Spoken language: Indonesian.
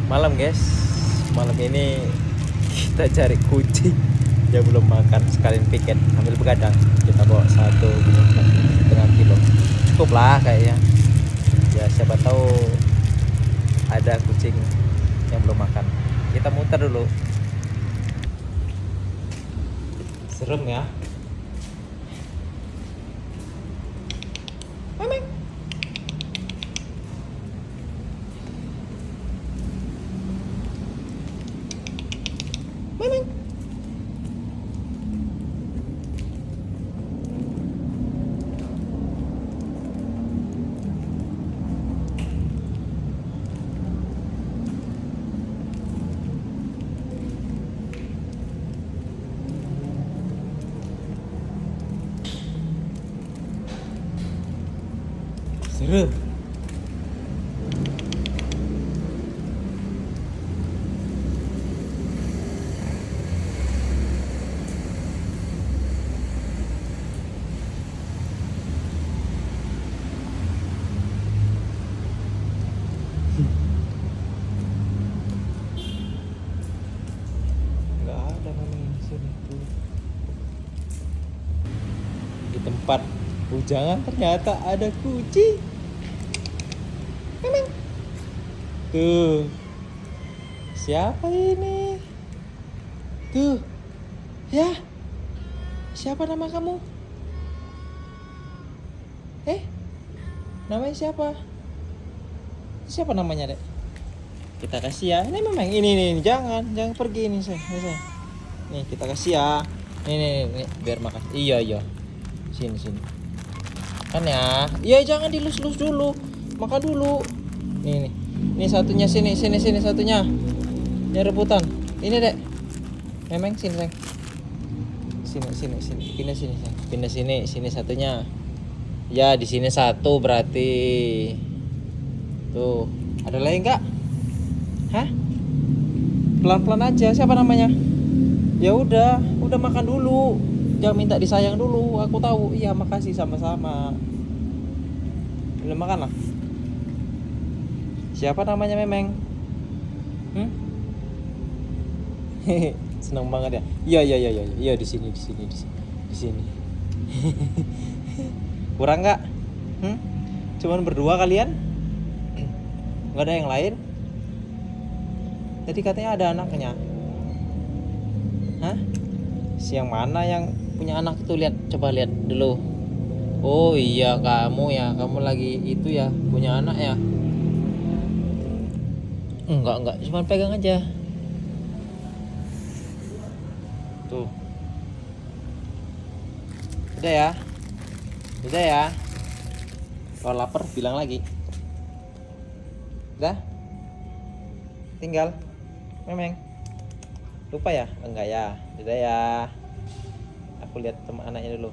Malam guys, malam ini kita cari kucing yang belum makan, sekalian piket ambil begadang. Kita bawa 1,5 kilo, cukup lah kayaknya. Ya siapa tahu ada kucing yang belum makan. Kita muter dulu. Serem ya. Memang. Memang. Seru. Nggak ada memang di sini tuh. Di tempat bujangan ternyata ada kucing. Memang. Tuh. Siapa ini? Tuh. Ya. Siapa nama kamu? Namanya siapa? Siapa namanya, Dek? Kita kasih ya. Ini memang ini jangan pergi ini saya. Nih kita kasih ya. Nih biar makan. Iya. Sini. Kan ya. Iya jangan dilus-lus dulu. Makan dulu. Nih. Ini satunya sini satunya. Ini rebutan. Ini, Dek. Memang sini, sayang. Sini. Pindah sini satunya. Ya, di sini satu berarti. Tuh, ada lagi enggak? Hah? Pelan-pelan aja. Siapa namanya? Ya udah makan dulu. Jangan minta disayang dulu. Aku tahu. Iya, makasih sama-sama. Belum makan lah. Siapa namanya Memeng? Senang banget ya. Iya di sini. Kurang nggak? Cuman berdua kalian? Nggak ada yang lain? Tadi katanya ada anaknya. Hah? Siang mana yang punya anak itu? Coba lihat dulu. Oh iya kamu ya, kamu lagi itu ya, punya anak ya? Enggak, cuman pegang aja. Tuh. Udah ya. Kalau lapar bilang lagi. Udah? Tinggal. Memang. Lupa ya? Enggak ya. Udah ya. Aku lihat teman anaknya dulu.